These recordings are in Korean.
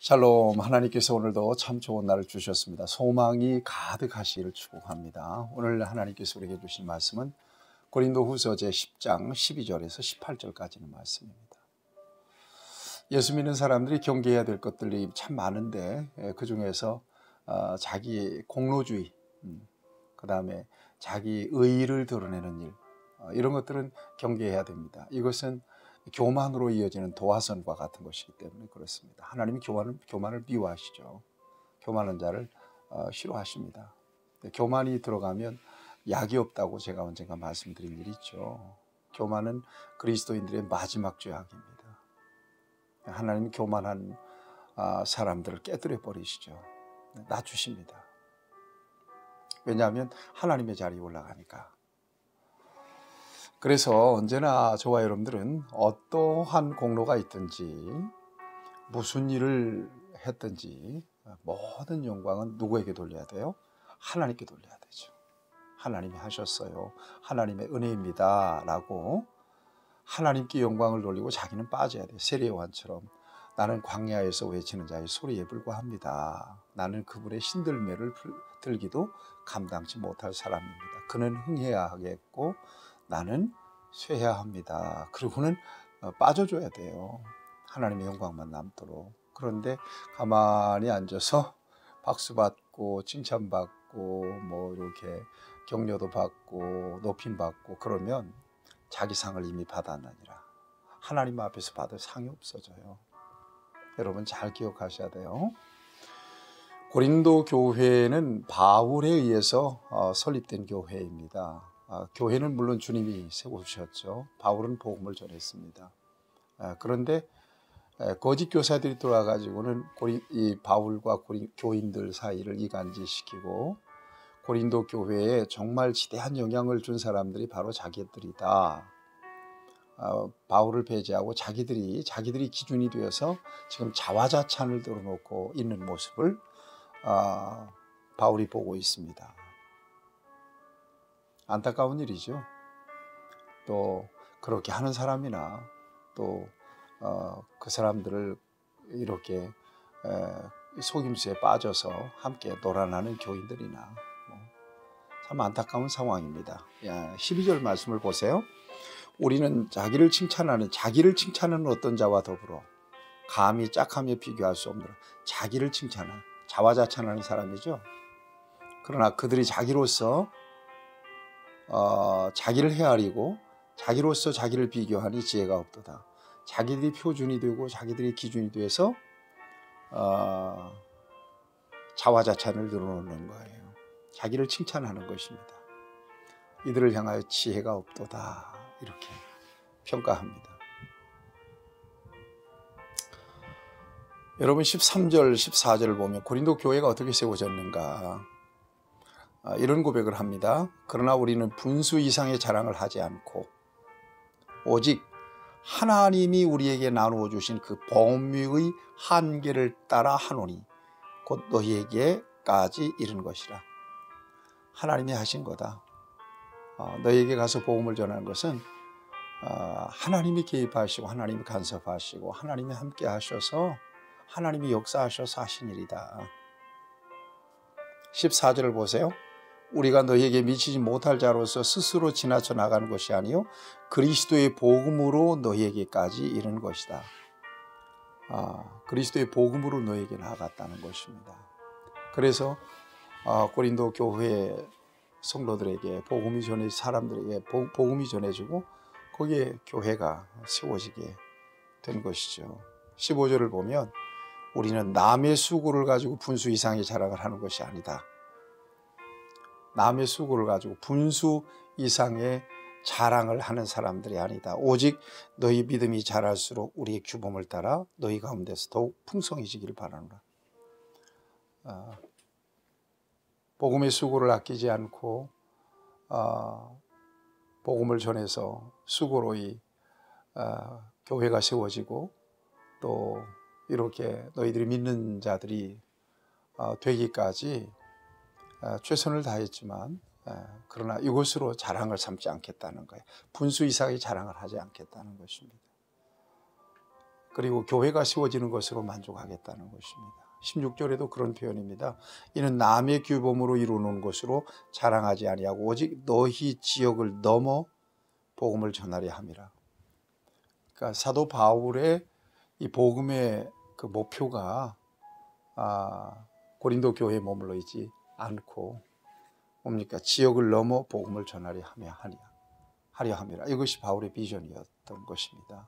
샬롬, 하나님께서 오늘도 참 좋은 날을 주셨습니다. 소망이 가득하시기를 축복합니다. 오늘 하나님께서 우리에게 주신 말씀은 고린도후서 제10장 12절에서 18절까지는 말씀입니다. 예수 믿는 사람들이 경계해야 될 것들이 참 많은데 그 중에서 자기 공로주의, 그 다음에 자기 의의를 드러내는 일, 이런 것들은 경계해야 됩니다. 이것은 교만으로 이어지는 도화선과 같은 것이기 때문에 그렇습니다. 하나님이 교만을 미워하시죠. 교만한 자를 싫어하십니다. 교만이 들어가면 약이 없다고 제가 언젠가 말씀드린 일이 있죠. 교만은 그리스도인들의 마지막 죄악입니다. 하나님이 교만한 사람들을 깨뜨려 버리시죠. 낮추십니다. 왜냐하면 하나님의 자리에 올라가니까. 그래서 언제나 저와 여러분들은 어떠한 공로가 있든지 무슨 일을 했든지 모든 영광은 누구에게 돌려야 돼요? 하나님께 돌려야 되죠. 하나님이 하셨어요. 하나님의 은혜입니다 라고 하나님께 영광을 돌리고 자기는 빠져야 돼요. 세례요한처럼 나는 광야에서 외치는 자의 소리에 불과합니다. 나는 그분의 신들매를 들기도 감당치 못할 사람입니다. 그는 흥해야 하겠고 나는 쇠해야 합니다. 그리고는 빠져줘야 돼요. 하나님의 영광만 남도록. 그런데 가만히 앉아서 박수받고 칭찬받고 뭐 이렇게 격려도 받고 높임받고 그러면 자기 상을 이미 받았느니라. 하나님 앞에서 받을 상이 없어져요. 여러분 잘 기억하셔야 돼요. 고린도 교회는 바울에 의해서 설립된 교회입니다. 교회는 물론 주님이 세우셨죠. 바울은 복음을 전했습니다. 그런데 거짓 교사들이 돌아가지고는 이 바울과 교인들 사이를 이간질시키고 고린도 교회에 정말 지대한 영향을 준 사람들이 바로 자기들이다. 바울을 배제하고 자기들이 기준이 되어서 지금 자화자찬을 들어놓고 있는 모습을 바울이 보고 있습니다. 안타까운 일이죠. 또 그렇게 하는 사람이나 또 그 사람들을 이렇게 속임수에 빠져서 함께 놀아나는 교인들이나 참 안타까운 상황입니다. 12절 말씀을 보세요. 우리는 자기를 칭찬하는 어떤 자와 더불어 감히 짝하며 비교할 수 없는 자기를 칭찬하는 자화자찬하는 사람이죠. 그러나 그들이 자기로서 자기를 헤아리고 자기로서 자기를 비교하니 지혜가 없도다. 자기들이 표준이 되고 자기들이 기준이 돼서 자화자찬을 늘어놓는 거예요. 자기를 칭찬하는 것입니다. 이들을 향하여 지혜가 없도다 이렇게 평가합니다. 여러분 13절 14절을 보면 고린도 교회가 어떻게 세워졌는가 이런 고백을 합니다. 그러나 우리는 분수 이상의 자랑을 하지 않고 오직 하나님이 우리에게 나누어 주신 그 범위의 한계를 따라 하노니 곧 너희에게까지 이른 것이라. 하나님이 하신 거다. 너희에게 가서 복음을 전하는 것은 하나님이 개입하시고 하나님이 간섭하시고 하나님이 함께 하셔서 하나님이 역사하셔서 하신 일이다. 14절을 보세요. 우리가 너희에게 미치지 못할 자로서 스스로 지나쳐 나가는 것이 아니요 그리스도의 복음으로 너희에게까지 이르는 것이다. 그리스도의 복음으로 너희에게 나아갔다는 것입니다. 그래서 고린도 교회 성도들에게 사람들에게 복음이 전해지고 거기에 교회가 세워지게 된 것이죠. 15절을 보면 우리는 남의 수고를 가지고 분수 이상의 자랑을 하는 것이 아니다. 남의 수고를 가지고 분수 이상의 자랑을 하는 사람들이 아니다. 오직 너희 믿음이 자랄수록 우리의 규범을 따라 너희 가운데서 더욱 풍성해지기를 바라노라. 복음의 수고를 아끼지 않고 복음을 전해서 수고로 이 교회가 세워지고 또 이렇게 너희들이 믿는 자들이 되기까지 최선을 다했지만 그러나 이것으로 자랑을 삼지 않겠다는 거예요. 분수 이상의 자랑을 하지 않겠다는 것입니다. 그리고 교회가 세워지는 것으로 만족하겠다는 것입니다. 16절에도 그런 표현입니다. 이는 남의 규범으로 이루는 것으로 자랑하지 아니하고 오직 너희 지역을 넘어 복음을 전하려 함이라. 그러니까 사도 바울의 이 복음의 그 목표가 고린도 교회에 머물러 있지 않고 뭡니까? 지역을 넘어 복음을 전하려 하려 함이라. 이것이 바울의 비전이었던 것입니다.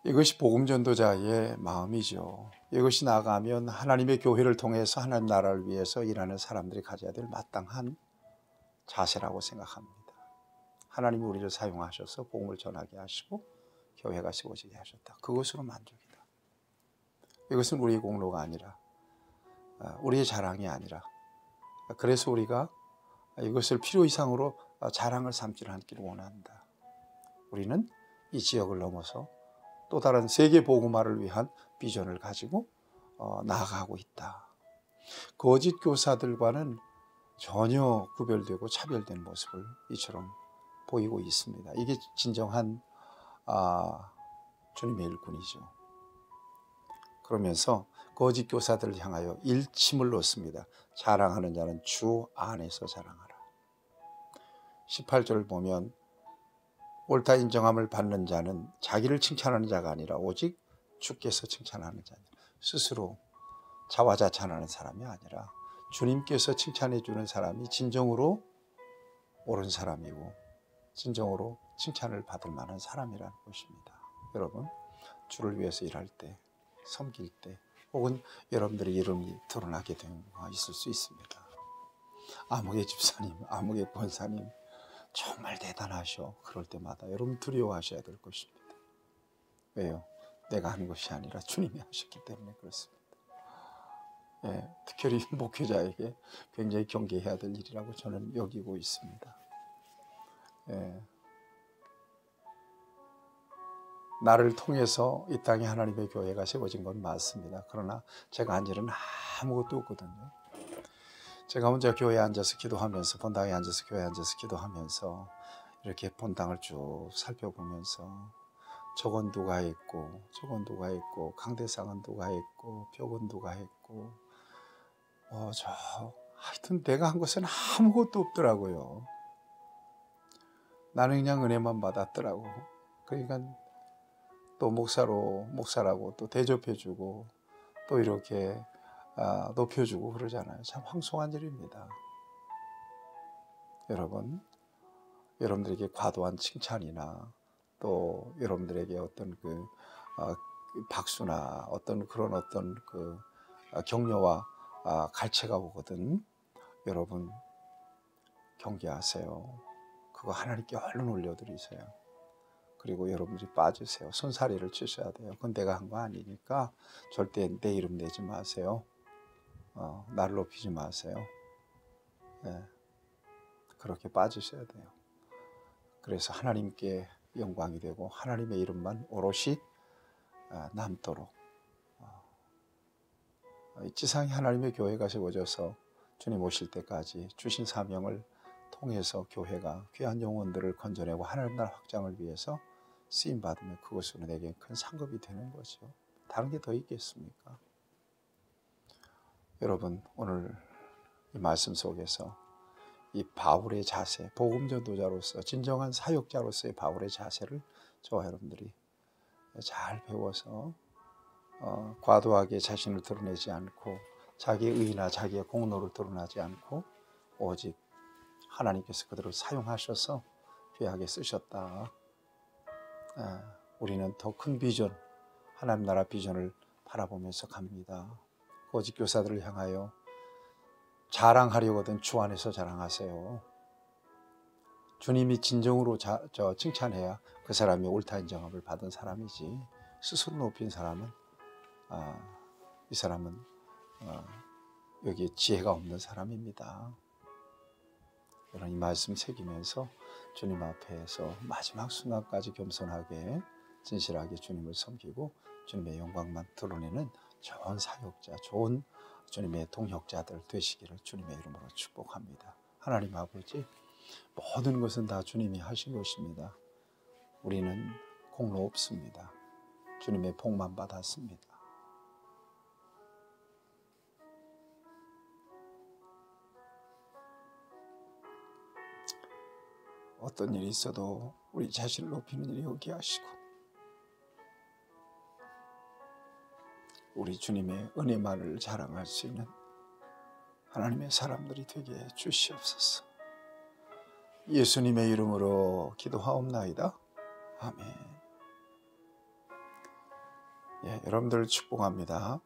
이것이 복음 전도자의 마음이죠. 이것이 나아가면 하나님의 교회를 통해서 하나님 나라를 위해서 일하는 사람들이 가져야 될 마땅한 자세라고 생각합니다. 하나님이 우리를 사용하셔서 복음을 전하게 하시고 교회가 세워지게 하셨다. 그것으로 만족이다. 이것은 우리의 공로가 아니라 우리의 자랑이 아니라 그래서 우리가 이것을 필요 이상으로 자랑을 삼지 않기를 원한다. 우리는 이 지역을 넘어서 또 다른 세계 복음화를 위한 비전을 가지고 나아가고 있다. 거짓 교사들과는 전혀 구별되고 차별된 모습을 이처럼 보이고 있습니다. 이게 진정한 주님의 일꾼이죠. 그러면서 거짓 교사들을 향하여 일침을 놓습니다. 자랑하는 자는 주 안에서 자랑하라. 18절을 보면 옳다 인정함을 받는 자는 자기를 칭찬하는 자가 아니라 오직 주께서 칭찬하는 자니, 스스로 자화자찬하는 사람이 아니라 주님께서 칭찬해 주는 사람이 진정으로 옳은 사람이고 진정으로 칭찬을 받을 만한 사람이라는 것입니다. 여러분, 주를 위해서 일할 때, 섬길 때 혹은 여러분들의 이름이 드러나게 되는 경우가 있을 수 있습니다. 아무개 집사님, 아무개 권사님 정말 대단하셔. 그럴 때마다 여러분 두려워하셔야 될 것입니다. 왜요? 내가 하는 것이 아니라 주님이 하셨기 때문에 그렇습니다. 특별히 목회자에게 굉장히 경계해야 될 일이라고 저는 여기고 있습니다. 나를 통해서 이 땅에 하나님의 교회가 세워진 건 맞습니다. 그러나 제가 한 일은 아무것도 없거든요. 제가 혼자 교회에 앉아서 기도하면서, 본당에 앉아서 교회에 앉아서 기도하면서 이렇게 본당을 쭉 살펴보면서 저건 누가 했고 저건 누가 했고 강대상은 누가 했고 벽은 누가 했고 하여튼 내가 한 것은 아무것도 없더라고요. 나는 그냥 은혜만 받았더라고. 그러니까 또 목사라고 또 대접해주고 또 이렇게 높여주고 그러잖아요. 참 황송한 일입니다. 여러분들에게 과도한 칭찬이나 또 여러분들에게 어떤 박수나 어떤 격려와 갈채가 오거든. 여러분 경계하세요. 그거 하나님께 얼른 올려드리세요. 그리고 여러분들이 빠지세요. 손사리를 치셔야 돼요. 그건 내가 한 거 아니니까 절대 내 이름 내지 마세요. 나를 높이지 마세요. 그렇게 빠지셔야 돼요. 그래서 하나님께 영광이 되고 하나님의 이름만 오롯이 남도록 지상에 하나님의 교회가 세워져서 주님 오실 때까지 주신 사명을 통해서 교회가 귀한 영혼들을 건져내고 하나님 나라 확장을 위해서 쓰임받으면 그것으로 내게 큰 상급이 되는 거죠. 다른 게 더 있겠습니까? 여러분, 오늘 이 말씀 속에서 이 바울의 자세, 복음 전도자로서 진정한 사역자로서의 바울의 자세를 저와 여러분들이 잘 배워서 과도하게 자신을 드러내지 않고 자기의 의나 자기의 공로를 드러나지 않고 오직 하나님께서 그들을 사용하셔서 귀하게 쓰셨다. 우리는 더 큰 비전, 하나님 나라 비전을 바라보면서 갑니다. 거짓 교사들을 향하여 자랑하려거든 주 안에서 자랑하세요. 주님이 진정으로 칭찬해야 그 사람이 옳다 인정함을 받은 사람이지, 스스로 높인 사람은 이 사람은 여기에 지혜가 없는 사람입니다. 이런 이 말씀 새기면서 주님 앞에서 마지막 순간까지 겸손하게 진실하게 주님을 섬기고 주님의 영광만 드러내는 좋은 사역자, 좋은 주님의 동역자들 되시기를 주님의 이름으로 축복합니다. 하나님 아버지, 모든 것은 다 주님이 하신 것입니다. 우리는 공로 없습니다. 주님의 복만 받았습니다. 어떤 일이 있어도 우리 자신을 높이는 일이 오게 하시고 우리 주님의 은혜만을 자랑할 수 있는 하나님의 사람들이 되게 해 주시옵소서. 예수님의 이름으로 기도하옵나이다. 아멘. 예, 여러분들 축복합니다.